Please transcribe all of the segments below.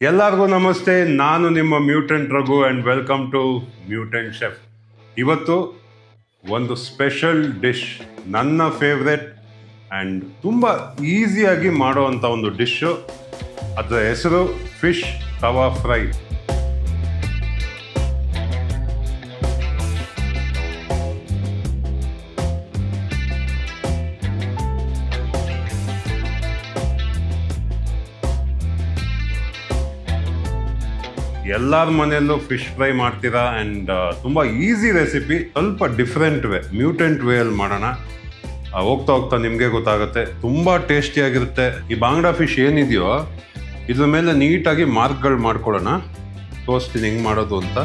ಎಲ್ಲರಿಗೂ ನಮಸ್ತೆ. ನಾನು ನಿಮ್ಮ mutant Raghu and welcome to mutant chef. ಇವತ್ತು ಒಂದು ಸ್ಪೆಷಲ್ ಡಿಶ್, ನನ್ನ ಫೇವ್ರೆಟ್ ಆ್ಯಂಡ್ ತುಂಬ ಈಸಿಯಾಗಿ ಮಾಡೋವಂಥ ಒಂದು ಡಿಶ್ಶು. ಅದರ ಹೆಸರು ಫಿಶ್ ತವಾ ಫ್ರೈ. ಎಲ್ಲರ ಮನೆಯಲ್ಲೂ ಫಿಶ್ ಫ್ರೈ ಮಾಡ್ತೀರಾ ಆ್ಯಂಡ್ ತುಂಬ ಈಸಿ ರೆಸಿಪಿ, ಸ್ವಲ್ಪ ಡಿಫ್ರೆಂಟ್ ವೇ, ಮ್ಯೂಟೆಂಟ್ ವೇಯಲ್ಲಿ ಮಾಡೋಣ. ಹೋಗ್ತಾ ಹೋಗ್ತಾ ನಿಮಗೆ ಗೊತ್ತಾಗುತ್ತೆ, ತುಂಬ ಟೇಸ್ಟಿಯಾಗಿರುತ್ತೆ. ಈ ಬಾಂಗ್ಡಾ ಫಿಶ್ ಏನಿದೆಯೋ ಇದ್ರ ಮೇಲೆ ನೀಟಾಗಿ ಮಾರ್ಕ್ಗಳು ಮಾಡ್ಕೊಳ್ಳೋಣ. ತೋರಿಸ್ತೀನಿ ಹೆಂಗೆ ಮಾಡೋದು ಅಂತ.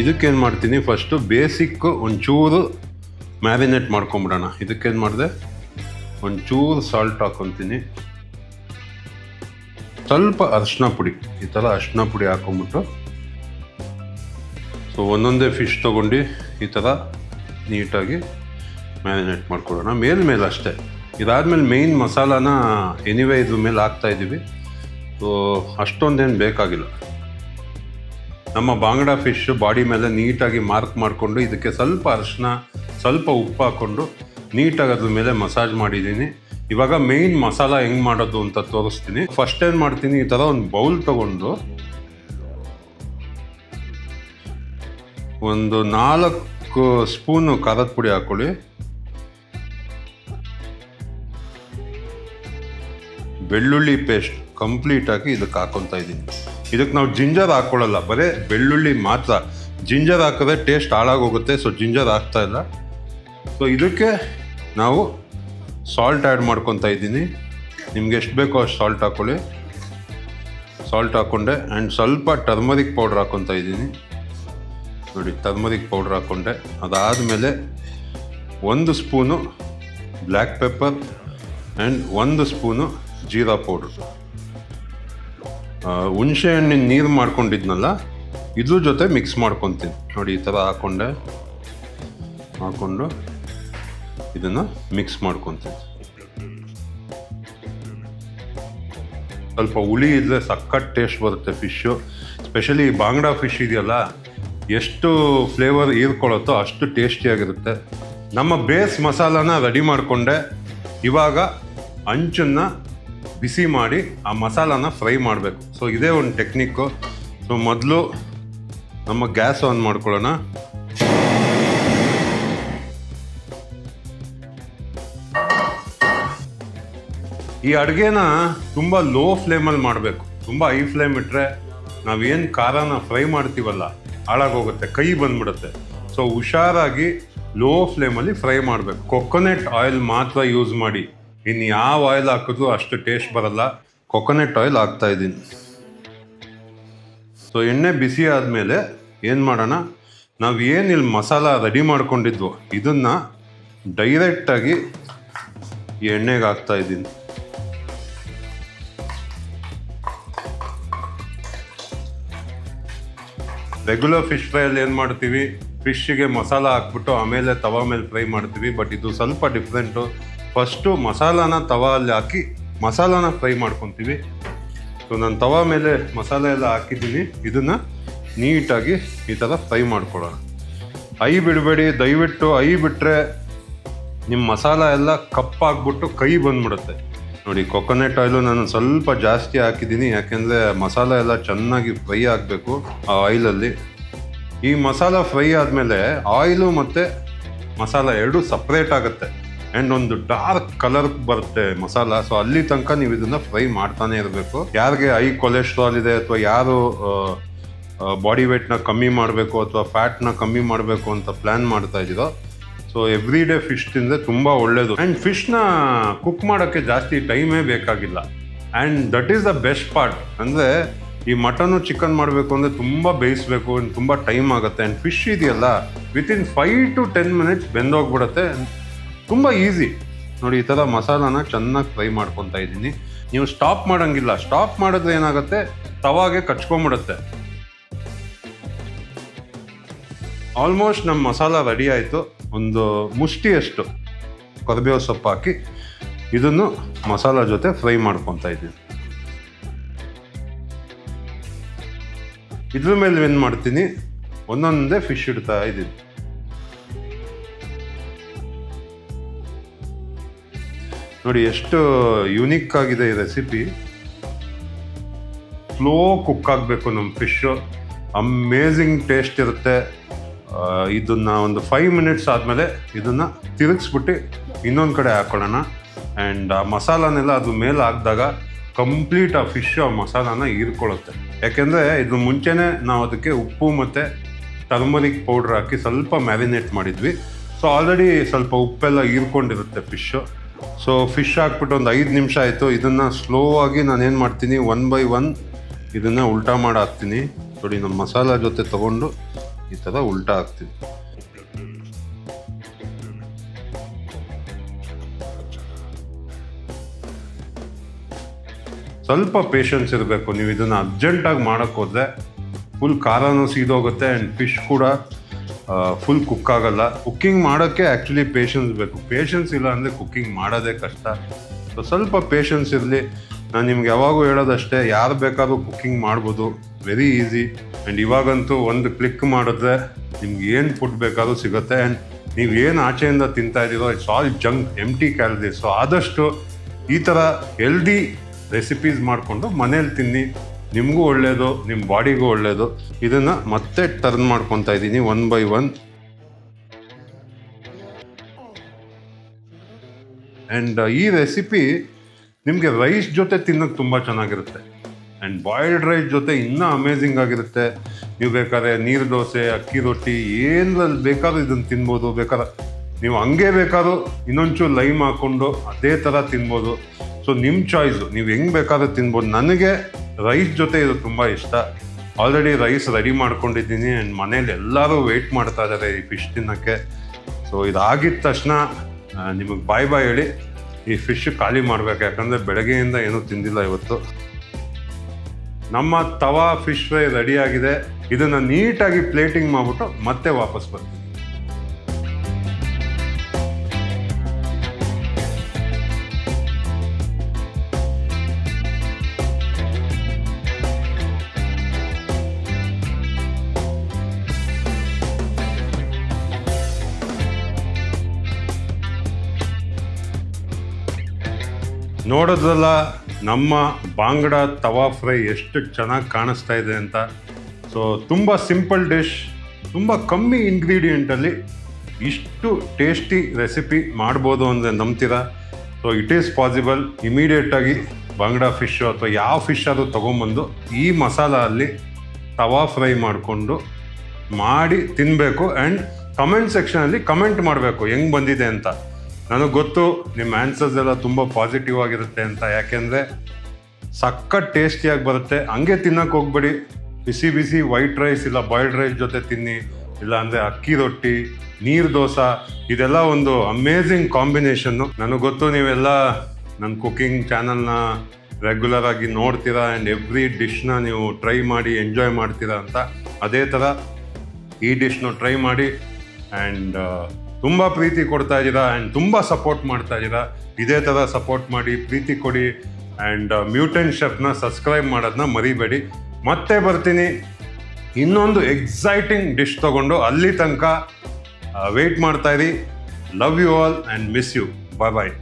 ಇದಕ್ಕೇನು ಮಾಡ್ತೀನಿ, ಫಸ್ಟು ಬೇಸಿಕ್ಕು ಒಂಚೂರು ಮ್ಯಾರಿನೇಟ್ ಮಾಡ್ಕೊಂಬಿಡೋಣ. ಇದಕ್ಕೇನು ಮಾಡಿದೆ, ಒಂಚೂರು ಸಾಲ್ಟ್ ಹಾಕ್ಕೊತೀನಿ, ಸ್ವಲ್ಪ ಅರಿಶಿನ ಪುಡಿ, ಈ ಥರ ಅರಿಶಿನ ಪುಡಿ ಹಾಕ್ಕೊಂಬಿಟ್ಟು ಒಂದೊಂದೇ ಫಿಶ್ ತೊಗೊಂಡು ಈ ಥರ ನೀಟಾಗಿ ಮ್ಯಾರಿನೇಟ್ ಮಾಡ್ಕೊಳ್ಳೋಣ. ಮೇಲೆ ಅಷ್ಟೇ. ಇದಾದಮೇಲೆ ಮೇಯ್ನ್ ಮಸಾಲಾನ ಎನಿವೇ ಇದ್ರ ಮೇಲೆ ಹಾಕ್ತಾಯಿದ್ದೀವಿ. ಅಷ್ಟೊಂದೇನು ಬೇಕಾಗಿಲ್ಲ. ನಮ್ಮ ಬಾಂಗ್ಡಾ ಫಿಶ್ ಬಾಡಿ ಮೇಲೆ ನೀಟಾಗಿ ಮಾರ್ಕ್ ಮಾಡಿಕೊಂಡು ಇದಕ್ಕೆ ಸ್ವಲ್ಪ ಅರಿಶಿನ, ಸ್ವಲ್ಪ ಉಪ್ಪು ಹಾಕ್ಕೊಂಡು ನೀಟಾಗಿ ಅದ್ರ ಮೇಲೆ ಮಸಾಜ್ ಮಾಡಿದ್ದೀನಿ. ಇವಾಗ ಮೇಯ್ನ್ ಮಸಾಲ ಹೆಂಗೆ ಮಾಡೋದು ಅಂತ ತೋರಿಸ್ತೀನಿ. ಫಸ್ಟ್ ಏನು ಮಾಡ್ತೀನಿ, ಈ ಥರ ಒಂದು ಬೌಲ್ ತೊಗೊಂಡು ಒಂದು 4 ಸ್ಪೂನು ಖಾರದ ಪುಡಿ ಹಾಕ್ಕೊಳ್ಳಿ. ಬೆಳ್ಳುಳ್ಳಿ ಪೇಸ್ಟ್ ಕಂಪ್ಲೀಟಾಗಿ ಇದಕ್ಕೆ ಹಾಕ್ಕೊತಾ ಇದ್ದೀನಿ. ಇದಕ್ಕೆ ನಾವು ಜಿಂಜರ್ ಹಾಕ್ಕೊಳ್ಳಲ್ಲ, ಬರೀ ಬೆಳ್ಳುಳ್ಳಿ ಮಾತ್ರ. ಜಿಂಜರ್ ಹಾಕಿದ್ರೆ ಟೇಸ್ಟ್ ಹಾಳಾಗೋಗುತ್ತೆ, ಜಿಂಜರ್ ಹಾಕ್ತಾ ಇಲ್ಲ. ಇದಕ್ಕೆ ನಾವು ಸಾಲ್ಟ್ ಆ್ಯಡ್ ಮಾಡ್ಕೊತಾ ಇದ್ದೀನಿ. ನಿಮ್ಗೆ ಎಷ್ಟು ಬೇಕೋ ಅಷ್ಟು ಸಾಲ್ಟ್ ಹಾಕ್ಕೊಳ್ಳಿ. ಸಾಲ್ಟ್ ಹಾಕ್ಕೊಂಡೆ ಆ್ಯಂಡ್ ಸ್ವಲ್ಪ ಟರ್ಮರಿಕ್ ಪೌಡ್ರ್ ಹಾಕ್ಕೊತಾ ಇದ್ದೀನಿ. ನೋಡಿ, ಟರ್ಮರಿಕ್ ಪೌಡ್ರ್ ಹಾಕ್ಕೊಂಡೆ. ಅದಾದಮೇಲೆ 1 spoon black pepper and 1 spoon jeera powder. ಹುಣಸೆ ಹಣ್ಣಿನ ನೀರು ಮಾಡ್ಕೊಂಡಿದ್ನಲ್ಲ, ಇದ್ರ ಜೊತೆ ಮಿಕ್ಸ್ ಮಾಡ್ಕೊತೀನಿ. ನೋಡಿ, ಈ ಥರ ಹಾಕ್ಕೊಂಡು ಇದನ್ನು ಮಿಕ್ಸ್ ಮಾಡ್ಕೊತೀನಿ. ಸ್ವಲ್ಪ ಹುಳಿ ಇದ್ದರೆ ಸಖತ್ ಟೇಸ್ಟ್ ಬರುತ್ತೆ ಫಿಶ್ಶು. ಸ್ಪೆಷಲಿ ಬಾಂಗ್ಡಾ ಫಿಶ್ ಇದೆಯಲ್ಲ, ಎಷ್ಟು ಫ್ಲೇವರ್ ಹೀರ್ಕೊಳ್ಳುತ್ತೋ ಅಷ್ಟು ಟೇಸ್ಟಿಯಾಗಿರುತ್ತೆ. ನಮ್ಮ ಬೇಸ್ ಮಸಾಲಾನ ರೆಡಿ ಮಾಡಿಕೊಂಡೆ. ಇವಾಗ ಹಂಚನ್ನು ಬಿಸಿ ಮಾಡಿ ಆ ಮಸಾಲಾನ ಫ್ರೈ ಮಾಡಬೇಕು. ಇದೇ ಒಂದು ಟೆಕ್ನಿಕ್ಕು. ಮೊದಲು ನಮ್ಮ ಗ್ಯಾಸ್ ಆನ್ ಮಾಡ್ಕೊಳ್ಳೋಣ. ಈ ಅಡುಗೆನ ತುಂಬ ಲೋ ಫ್ಲೇಮಲ್ಲಿ ಮಾಡಬೇಕು. ತುಂಬ ಹೈ ಫ್ಲೇಮ್ ಇಟ್ಟರೆ ನಾವೇನು ಖಾರನ ಫ್ರೈ ಮಾಡ್ತೀವಲ್ಲ ಹಾಳಾಗೋಗುತ್ತೆ, ಕೈ ಬಂದ್ಬಿಡುತ್ತೆ. ಹುಷಾರಾಗಿ ಲೋ ಫ್ಲೇಮಲ್ಲಿ ಫ್ರೈ ಮಾಡಬೇಕು. ಕೊಕೊನೆಟ್ ಆಯಿಲ್ ಮಾತ್ರ ಯೂಸ್ ಮಾಡಿ, ಇನ್ನು ಯಾವ ಆಯಿಲ್ ಹಾಕಿದ್ರು ಅಷ್ಟು ಟೇಸ್ಟ್ ಬರಲ್ಲ. ಕೊಕೊನೆಟ್ ಆಯಿಲ್ ಹಾಕ್ತಾ ಇದ್ದೀನಿ. ಎಣ್ಣೆ ಬಿಸಿ ಆದಮೇಲೆ ಏನು ಮಾಡೋಣ, ನಾವು ಏನು ಇಲ್ಲಿ ಮಸಾಲ ರೆಡಿ ಮಾಡ್ಕೊಂಡಿದ್ವು ಇದನ್ನು ಡೈರೆಕ್ಟಾಗಿ ಈ ಎಣ್ಣೆಗೆ ಹಾಕ್ತಾ ಇದ್ದೀನಿ. ರೆಗ್ಯುಲರ್ ಫಿಶ್ ಫ್ರೈಯಲ್ಲಿ ಏನು ಮಾಡ್ತೀವಿ, ಫಿಶ್ಶಿಗೆ ಮಸಾಲ ಹಾಕ್ಬಿಟ್ಟು ಆಮೇಲೆ ತವಾ ಮೇಲೆ ಫ್ರೈ ಮಾಡ್ತೀವಿ. ಬಟ್ ಇದು ಸ್ವಲ್ಪ ಡಿಫ್ರೆಂಟು. ಫಸ್ಟು ಮಸಾಲಾನ ತವಾಲ್ಲಿ ಹಾಕಿ ಮಸಾಲಾನ ಫ್ರೈ ಮಾಡ್ಕೊತೀವಿ. ನಾನು ತವಾ ಮೇಲೆ ಮಸಾಲೆ ಎಲ್ಲ ಹಾಕಿದ್ದೀನಿ. ಇದನ್ನು ನೀಟಾಗಿ ಈ ಥರ ಫ್ರೈ ಮಾಡ್ಕೊಳ್ಳೋಣ. ಐ ಬಿಡಬೇಡಿ ದಯವಿಟ್ಟು. ಐ ಬಿಟ್ಟರೆ ನಿಮ್ಮ ಮಸಾಲ ಎಲ್ಲ ಕಪ್ಪಾಗ್ಬಿಟ್ಟು ಕೈ ಬಂದ್ಬಿಡುತ್ತೆ. ನೋಡಿ, ಕೊಕೊನೆಟ್ ಆಯಿಲು ನಾನು ಸ್ವಲ್ಪ ಜಾಸ್ತಿ ಹಾಕಿದ್ದೀನಿ, ಯಾಕೆಂದರೆ ಮಸಾಲ ಎಲ್ಲ ಚೆನ್ನಾಗಿ ಫ್ರೈ ಆಗಬೇಕು ಆ ಆಯಿಲಲ್ಲಿ. ಈ ಮಸಾಲ ಫ್ರೈ ಆದಮೇಲೆ ಆಯಿಲು ಮತ್ತು ಮಸಾಲ ಎರಡೂ ಸಪ್ರೇಟ್ ಆಗುತ್ತೆ ಆ್ಯಂಡ್ ಒಂದು ಡಾರ್ಕ್ ಕಲರ್ ಬರುತ್ತೆ ಮಸಾಲ. ಅಲ್ಲಿ ತನಕ ನೀವು ಇದನ್ನು ಫ್ರೈ ಮಾಡ್ತಾನೆ ಇರಬೇಕು. ಯಾರಿಗೆ ಹೈ ಕೊಲೆಸ್ಟ್ರಾಲ್ ಇದೆ ಅಥವಾ ಯಾರು ಬಾಡಿ ವೇಟ್ನ ಕಮ್ಮಿ ಮಾಡಬೇಕು ಅಥವಾ ಫ್ಯಾಟ್ನ ಕಮ್ಮಿ ಮಾಡಬೇಕು ಅಂತ ಪ್ಲ್ಯಾನ್ ಮಾಡ್ತಾ ಇದ್ದೀರೋ, ಎವ್ರಿ ಡೇ ಫಿಶ್ ತಿಂದರೆ ತುಂಬ ಒಳ್ಳೆಯದು. ಆ್ಯಂಡ್ ಫಿಶ್ನ ಕುಕ್ ಮಾಡೋಕ್ಕೆ ಜಾಸ್ತಿ ಟೈಮೇ ಬೇಕಾಗಿಲ್ಲ. And that is the best part. ಅಂದರೆ ಈ ಮಟನು ಚಿಕನ್ ಮಾಡಬೇಕು ಅಂದರೆ ತುಂಬ ಬೇಯಿಸಬೇಕು, ತುಂಬ ಟೈಮ್ ಆಗುತ್ತೆ. ಆ್ಯಂಡ್ ಫಿಶ್ ಇದೆಯಲ್ಲ, ವಿತಿನ್ 5 to 10 minutes ಬೆಂದೋಗ್ಬಿಡುತ್ತೆ. ತುಂಬ ಈಸಿ. ನೋಡಿ, ಈ ಥರ ಮಸಾಲಾನ ಚೆನ್ನಾಗಿ ಫ್ರೈ ಮಾಡ್ಕೊತಾ ಇದ್ದೀನಿ. ನೀವು ಸ್ಟಾಪ್ ಮಾಡೋಂಗಿಲ್ಲ. ಸ್ಟಾಪ್ ಮಾಡಿದ್ರೆ ಏನಾಗುತ್ತೆ, ತವಾಗೆ ಕಚ್ಕೊಂಬಿಡುತ್ತೆ. ಆಲ್ಮೋಸ್ಟ್ ನಮ್ಮ ಮಸಾಲ ರೆಡಿ ಆಯಿತು. ಒಂದು ಮುಷ್ಟಿಯಷ್ಟು ಕರಿಬೇವು ಸೊಪ್ಪು ಹಾಕಿ ಇದನ್ನು ಮಸಾಲ ಜೊತೆ ಫ್ರೈ ಮಾಡ್ಕೊತಾ ಇದ್ದೀನಿ. ಇದ್ರ ಮೇಲೆ ಏನು ಮಾಡ್ತೀನಿ, ಒಂದೊಂದೇ ಫಿಶ್ ಇಡ್ತಾ ಇದ್ದೀನಿ. ನೋಡಿ ಎಷ್ಟು ಯುನೀಕ್ ಆಗಿದೆ ಈ ರೆಸಿಪಿ. ಸ್ಲೋ ಕುಕ್ ಆಗಬೇಕು ನಮ್ಮ ಫಿಶ್ಶು, ಅಮೇಝಿಂಗ್ ಟೇಸ್ಟ್ ಇರುತ್ತೆ. ಇದನ್ನು ಒಂದು 5 ಮಿನಿಟ್ಸ್ ಆದಮೇಲೆ ಇದನ್ನು ತಿರುಗಿಸ್ಬಿಟ್ಟು ಇನ್ನೊಂದು ಕಡೆ ಹಾಕೊಳ್ಳೋಣ. ಆ್ಯಂಡ್ ಆ ಮಸಾಲನೆಲ್ಲ ಅದ್ರ ಮೇಲೆ ಹಾಕಿದಾಗ ಕಂಪ್ಲೀಟ್ ಆ ಫಿಶ್ ಆ ಮಸಾಲಾನ ಹೀರ್ಕೊಳ್ಳುತ್ತೆ. ಯಾಕೆಂದರೆ ಇದು ಮುಂಚೆನೇ ನಾವು ಅದಕ್ಕೆ ಉಪ್ಪು ಮತ್ತು ಟರ್ಮರಿಕ್ ಪೌಡ್ರ್ ಹಾಕಿ ಸ್ವಲ್ಪ ಮ್ಯಾರಿನೇಟ್ ಮಾಡಿದ್ವಿ. ಸೊ ಆಲ್ರೆಡಿ ಸ್ವಲ್ಪ ಉಪ್ಪೆಲ್ಲ ಹೀರ್ಕೊಂಡಿರುತ್ತೆ ಫಿಶ್ಶು. ಸೊ ಫಿಶ್ ಹಾಕ್ಬಿಟ್ಟು ಒಂದು 5 ನಿಮಿಷ ಆಯಿತು. ಇದನ್ನು ಸ್ಲೋ ಆಗಿ ನಾನೇನು ಮಾಡ್ತೀನಿ, 1 by 1 ಇದನ್ನು ಉಲ್ಟಾ ಮಾಡಿ ಹಾಕ್ತೀನಿ. ನೋಡಿ, ನಮ್ಮ ಮಸಾಲ ಜೊತೆ ತೊಗೊಂಡು ಈ ಥರ ಉಲ್ಟಾ ಹಾಕ್ತೀನಿ. ಸ್ವಲ್ಪ ಪೇಷನ್ಸ್ ಇರಬೇಕು. ನೀವು ಇದನ್ನು ಅರ್ಜೆಂಟಾಗಿ ಮಾಡೋಕ್ಕೆ ಹೋದರೆ ಫುಲ್ ಖಾರನೂ ಸೀದೋಗುತ್ತೆ ಆ್ಯಂಡ್ ಫಿಶ್ ಕೂಡ ಫುಲ್ ಕುಕ್ ಆಗಲ್ಲ. ಕುಕ್ಕಿಂಗ್ ಮಾಡೋಕ್ಕೆ ಆ್ಯಕ್ಚುಲಿ ಪೇಷನ್ಸ್ ಬೇಕು. ಪೇಷನ್ಸ್ ಇಲ್ಲ ಅಂದರೆ ಕುಕ್ಕಿಂಗ್ ಮಾಡೋದೇ ಕಷ್ಟ. ಸೊ ಸ್ವಲ್ಪ ಪೇಷನ್ಸ್ ಇರಲಿ. ನಾನು ನಿಮ್ಗೆ ಯಾವಾಗೂ ಹೇಳೋದಷ್ಟೇ, ಯಾರು ಬೇಕಾದ್ರೂ ಕುಕ್ಕಿಂಗ್ ಮಾಡ್ಬೋದು, ವೆರಿ ಈಸಿ. ಆ್ಯಂಡ್ ಇವಾಗಂತೂ ಒಂದು ಕ್ಲಿಕ್ ಮಾಡಿದ್ರೆ ನಿಮ್ಗೆ ಏನು ಫುಡ್ ಬೇಕಾದ್ರೂ ಸಿಗುತ್ತೆ. ಆ್ಯಂಡ್ ನೀವು ಏನು ಆಚೆಯಿಂದ ತಿಂತಾ ಇದ್ದೀರೋ it's all junk, empty calories. So ಆದಷ್ಟು ಈ ಥರ ಹೆಲ್ದಿ ರೆಸಿಪೀಸ್ ಮಾಡಿಕೊಂಡು ಮನೇಲಿ ತಿನ್ನಿ, ನಿಮಗೂ ಒಳ್ಳೆಯದು, ನಿಮ್ಮ ಬಾಡಿಗೂ ಒಳ್ಳೆಯದು. ಇದನ್ನು ಮತ್ತೆ ಟರ್ನ್ ಮಾಡ್ಕೊತಾ ಇದ್ದೀನಿ 1 by 1. ಆ್ಯಂಡ್ ಈ ರೆಸಿಪಿ ನಿಮಗೆ ರೈಸ್ ಜೊತೆ ತಿನ್ನೋಕ್ಕೆ ತುಂಬ ಚೆನ್ನಾಗಿರುತ್ತೆ. ಆ್ಯಂಡ್ ಬಾಯ್ಲ್ಡ್ ರೈಸ್ ಜೊತೆ ಇನ್ನೂ ಅಮೇಝಿಂಗ್ ಆಗಿರುತ್ತೆ. ನೀವು ಬೇಕಾದ್ರೆ ನೀರು ದೋಸೆ, ಅಕ್ಕಿ ರೊಟ್ಟಿ ಏನಲ್ಲಿ ಬೇಕಾದ್ರೂ ಇದನ್ನು ತಿನ್ಬೋದು. ಬೇಕಾದ್ರೆ ನೀವು ಹಂಗೆ ಬೇಕಾದ್ರೂ ಇನ್ನೊಂಚೂರು ಲೈಮ್ ಹಾಕ್ಕೊಂಡು ಅದೇ ಥರ ತಿನ್ಬೋದು. ಸೊ ನಿಮ್ಮ ಚಾಯ್ಸು, ನೀವು ಹೆಂಗೆ ಬೇಕಾದ್ರೂ ತಿನ್ಬೋದು. ನನಗೆ ರೈಸ್ ಜೊತೆ ಇದು ತುಂಬ ಇಷ್ಟ. ಆಲ್ರೆಡಿ ರೈಸ್ ರೆಡಿ ಮಾಡ್ಕೊಂಡಿದ್ದೀನಿ ಆ್ಯಂಡ್ ಮನೇಲಿ ಎಲ್ಲರೂ ವೆಯ್ಟ್ ಮಾಡ್ತಾ ಇದ್ದಾರೆ ಈ ಫಿಶ್ ತಿನ್ನೋಕ್ಕೆ. ಸೊ ಇದಾಗಿದ್ದ ತಕ್ಷಣ ನಿಮಗೆ ಬಾಯ್ ಹೇಳಿ ಈ ಫಿಶ್ ಖಾಲಿ ಮಾಡಬೇಕು. ಯಾಕಂದರೆ ಬೆಳಗ್ಗೆಯಿಂದ ಏನೂ ತಿಂದಿಲ್ಲ ಇವತ್ತು. ನಮ್ಮ ತವಾ ಫಿಶ್ ಫ್ರೈ ರೆಡಿಯಾಗಿದೆ. ಇದನ್ನು ನೀಟಾಗಿ ಪ್ಲೇಟಿಂಗ್ ಮಾಡಿಬಿಟ್ಟು ಮತ್ತೆ ವಾಪಸ್ ಬರ್ತೀನಿ. ನೋಡೋದ್ರಲ್ಲ ನಮ್ಮ ಬಾಂಗ್ಡಾ ತವಾ ಫ್ರೈ ಎಷ್ಟು ಚೆನ್ನಾಗಿ ಕಾಣಿಸ್ತಾ ಇದೆ ಅಂತ. ಸೊ ತುಂಬ ಸಿಂಪಲ್ ಡಿಶ್, ತುಂಬ ಕಮ್ಮಿ ಇಂಗ್ರೀಡಿಯೆಂಟಲ್ಲಿ ಇಷ್ಟು ಟೇಸ್ಟಿ ರೆಸಿಪಿ ಮಾಡ್ಬೋದು ಅಂದರೆ ನಂಬ್ತೀರಾ? So it is possible. ಇಮಿಡಿಯೇಟಾಗಿ ಬಾಂಗ್ಡಾ ಫಿಶ್ಶು ಅಥವಾ ಯಾವ ಫಿಶ್ ಅದು ತೊಗೊಂಬಂದು ಈ ಮಸಾಲ ಅಲ್ಲಿ ತವಾ ಫ್ರೈ ಮಾಡಿಕೊಂಡು ಮಾಡಿ ತಿನ್ನಬೇಕು. ಆ್ಯಂಡ್ ಕಮೆಂಟ್ ಸೆಕ್ಷನಲ್ಲಿ ಕಮೆಂಟ್ ಮಾಡಬೇಕು ಹೆಂಗೆ ಬಂದಿದೆ ಅಂತ. ನನಗೆ ಗೊತ್ತು ನಿಮ್ಮ ಆನ್ಸರ್ಸ್ ಎಲ್ಲ ತುಂಬ ಪಾಸಿಟಿವ್ ಆಗಿರುತ್ತೆ ಅಂತ. ಯಾಕೆಂದರೆ ಸಖತ್ ಟೇಸ್ಟಿಯಾಗಿ ಬರುತ್ತೆ. ಹಂಗೆ ತಿನ್ನೋಕೆ ಹೋಗ್ಬೇಡಿ. ಬಿಸಿ ಬಿಸಿ ವೈಟ್ ರೈಸ್ ಇಲ್ಲ ಬಾಯ್ಲ್ಡ್ ರೈಸ್ ಜೊತೆ ತಿನ್ನಿ, ಇಲ್ಲ ಅಂದರೆ ಅಕ್ಕಿ ರೊಟ್ಟಿ, ನೀರು ದೋಸೆ, ಇದೆಲ್ಲ ಒಂದು ಅಮೇಝಿಂಗ್ ಕಾಂಬಿನೇಷನ್ನು. ನನಗೆ ಗೊತ್ತು ನೀವೆಲ್ಲ ನನ್ನ ಕುಕ್ಕಿಂಗ್ ಚಾನಲ್ನ ರೆಗ್ಯುಲರ್ ಆಗಿ ನೋಡ್ತೀರಾ ಆ್ಯಂಡ್ ಎವ್ರಿ ಡಿಶ್ನ ನೀವು ಟ್ರೈ ಮಾಡಿ ಎಂಜಾಯ್ ಮಾಡ್ತೀರಾ ಅಂತ. ಅದೇ ಥರ ಈ ಡಿಶ್ನ ಟ್ರೈ ಮಾಡಿ ಆ್ಯಂಡ್ ತುಂಬ ಪ್ರೀತಿ ಕೊಡ್ತಾ ಇದ್ದೀರಾ ಆ್ಯಂಡ್ ತುಂಬ ಸಪೋರ್ಟ್ ಮಾಡ್ತಾ ಇದ್ದೀರಾ. ಇದೇ ಥರ ಸಪೋರ್ಟ್ ಮಾಡಿ, ಪ್ರೀತಿ ಕೊಡಿ. ಆ್ಯಂಡ್ ಮ್ಯೂಟೆಂಟ್ ಶೆಫ್ನ ಸಬ್ಸ್ಕ್ರೈಬ್ ಮಾಡೋದನ್ನ ಮರಿಬೇಡಿ. ಮತ್ತೆ ಬರ್ತೀನಿ ಇನ್ನೊಂದು ಎಕ್ಸೈಟಿಂಗ್ ಡಿಶ್ ತೊಗೊಂಡು. ಅಲ್ಲಿ ತನಕ ವೆಯ್ಟ್ ಮಾಡ್ತಾಯಿರಿ. Love you all and miss you. Bye bye.